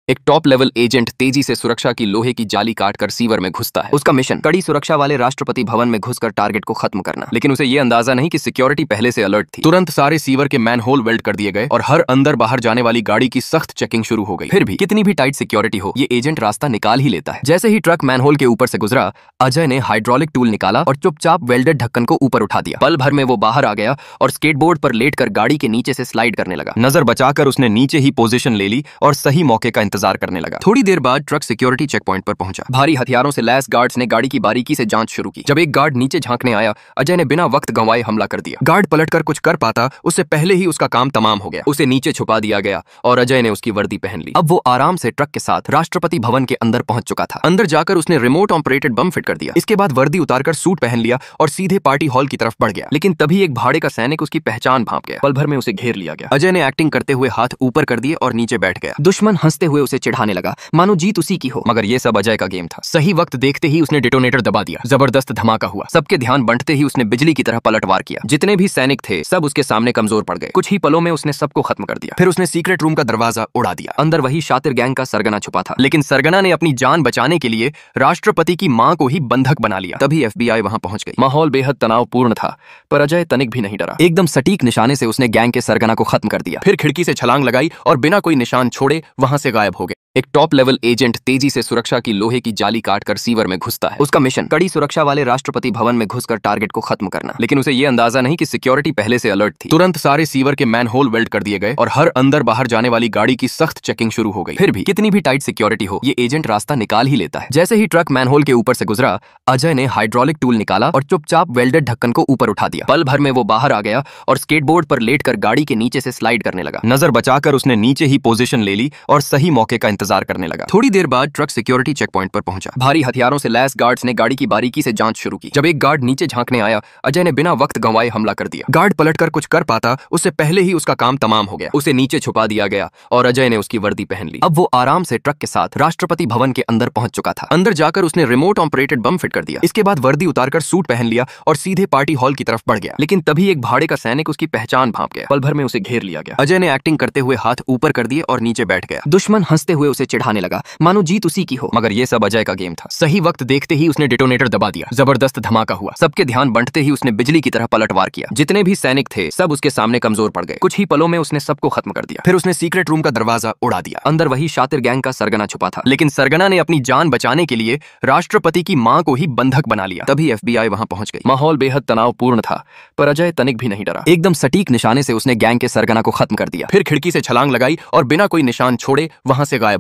एक top level agent तेजी से सुरक्षा की लोहे की जाली काटकर सीवर में घुसता है। उसका मिशन कड़ी सुरक्षा वाले राष्ट्रपति भवन में घुसकर टारगेट को खत्म करना। लेकिन उसे ये अंदाजा नहीं कि सिक्योरिटी पहले से अलर्ट थी। तुरंत सारे सीवर के मैनहोल वेल्ड कर दिए गए और हर अंदर बाहर जाने वाली गाड़ी की सख्त चेकिंग शुरू हो गई। फिर भी कितनी भी टाइट सिक्योरिटी हो, ये एजेंट रास्ता निकाल ही लेता है। जैसे ही ट्रक मैनहोल के ऊपर से गुजरा, अजय ने हाइड्रोलिक टूल निकाला और चुपचाप वेल्डेड ढक्कन को ऊपर उठा दिया। पल भर में वो बाहर आ गया और स्केटबोर्ड पर लेटकर गाड़ी के नीचे से स्लाइड करने लगा। नजर बचाकर उसने नीचे ही पोजीशन ले ली और सही मौके का इंतजार करने लगा। थोड़ी देर बाद ट्रक सिक्योरिटी चेक पॉइंट पर पहुंचा। भारी हथियारों से लैस गार्ड्स ने गाड़ी की बारीकी से जांच शुरू की। जब एक गार्ड नीचे झांकने आया, अजय ने बिना वक्त गंवाए हमला कर दिया। गार्ड पलटकर कुछ कर पाता, उससे पहले ही उसका काम तमाम हो गया। उसे नीचे छुपा दिया गया और अजय ने उसकी वर्दी पहन ली। अब वो आराम से ट्रक के साथ राष्ट्रपति भवन के अंदर पहुंच चुका था। अंदर जाकर उसने रिमोट ऑपरेटेड बम फिट कर दिया। इसके बाद वर्दी उतारकर सूट पहन लिया और सीधे पार्टी हॉल की तरफ बढ़ गया। लेकिन तभी एक भाड़े का सैनिक उसकी पहचान भांप गया। पल भर में उसे घेर लिया गया। अजय ने एक्टिंग करते हुए हाथ ऊपर कर दिए और नीचे बैठ गया। दुश्मन हंसते हुए उसे चिढ़ाने लगा, मानो जीत उसी की हो। मगर ये सब अजय का गेम था। सही वक्त देखते ही उसने डिटोनेटर दबा दिया। जबरदस्त धमाका हुआ। सबके ध्यान बंटते ही उसने बिजली की तरह पलटवार किया। जितने भी सैनिक थे सब उसके सामने कमजोर पड़ गए। कुछ ही पलों में उसने सबको खत्म कर दिया। फिर उसने सीक्रेट रूम का दरवाजा उड़ा दिया। अंदर वही शातिर गैंग का सरगना छुपा था। लेकिन सरगना ने अपनी जान बचाने के लिए राष्ट्रपति की मां को ही बंधक बना लिया। तभी FBI वहां पहुंच गई। माहौल बेहद तनावपूर्ण था, पर अजय तनिक भी नहीं डरा। एकदम सटीक निशाने से उसने गैंग के सरगना को खत्म कर दिया। फिर खिड़की से छलांग लगाई और बिना कोई निशान छोड़े वहां से गायब हो गए। एक टॉप लेवल एजेंट तेजी से सुरक्षा की लोहे की जाली काटकर सीवर में घुसता है। उसका मिशन कड़ी सुरक्षा वाले राष्ट्रपति भवन में घुसकर टारगेट को खत्म करना। लेकिन उसे ये अंदाजा नहीं कि सिक्योरिटी पहले से अलर्ट थी। तुरंत सारे सीवर के मैनहोल वेल्ड कर दिए गए और हर अंदर बाहर जाने वाली गाड़ी की सख्त चेकिंग शुरू हो गई। फिर भी कितनी भी टाइट सिक्योरिटी हो, ये एजेंट रास्ता निकाल ही लेता है। जैसे ही ट्रक मैनहोल के ऊपर से गुजरा, अजय ने हाइड्रोलिक टूल निकाला और चुपचाप वेल्डेड ढक्कन को ऊपर उठा दिया। पल भर में वो बाहर आ गया और स्केटबोर्ड पर लेटकर गाड़ी के नीचे से स्लाइड करने लगा। नजर बचाकर उसने नीचे ही पोजीशन ले ली और सही मौके का इंतजार करने लगा। थोड़ी देर बाद ट्रक सिक्योरिटी चेक पॉइंट पर पहुंचा। भारी हथियारों से लैस गार्ड्स ने गाड़ी की बारीकी से जांच शुरू की। जब एक गार्ड नीचे झांकने आया, अजय ने बिना वक्त गंवाए हमला कर दिया। गार्ड पलटकर कुछ कर पाता, उससे पहले ही उसका काम तमाम हो गया। उसे नीचे छुपा दिया गया और अजय ने उसकी वर्दी पहन ली। अब वो आराम से ट्रक के साथ राष्ट्रपति भवन के अंदर पहुंच चुका था। अंदर जाकर उसने रिमोट ऑपरेटेड बम फिट कर दिया। इसके बाद वर्दी उतारकर सूट पहन लिया और सीधे पार्टी हॉल की तरफ बढ़ गया। लेकिन तभी एक भाड़े का सैनिक उसकी पहचान भांप गया। पल भर में उसे घेर लिया गया। अजय ने एक्टिंग करते हुए हाथ ऊपर कर दिए और नीचे बैठ गया। दुश्मन हंसते हुए उसे चिढ़ाने लगा, मानो जीत उसी की हो। मगर ये सब अजय का गेम था। सही वक्त देखते ही उसने डिटोनेटर दबा दिया। जबरदस्त धमाका हुआ। सबके ध्यान बंटते ही उसने बिजली की तरह पलटवार किया। जितने भी सैनिक थे सब उसके सामने कमजोर पड़ गए। कुछ ही पलों में उसने सबको खत्म कर दिया। फिर उसने सीक्रेट रूम का दरवाजा उड़ा दिया। अंदर वही शातिर गैंग का सरगना छुपा था। लेकिन सरगना ने अपनी जान बचाने के लिए राष्ट्रपति की मां को ही बंधक बना लिया। तभी FBI वहां पहुंच गई। माहौल बेहद तनावपूर्ण था, पर अजय तनिक भी नहीं डरा। एकदम सटीक निशाने से उसने गैंग के सरगना को खत्म कर दिया। फिर खिड़की से छलांग लगाई और बिना कोई निशान छोड़े वहां से गायब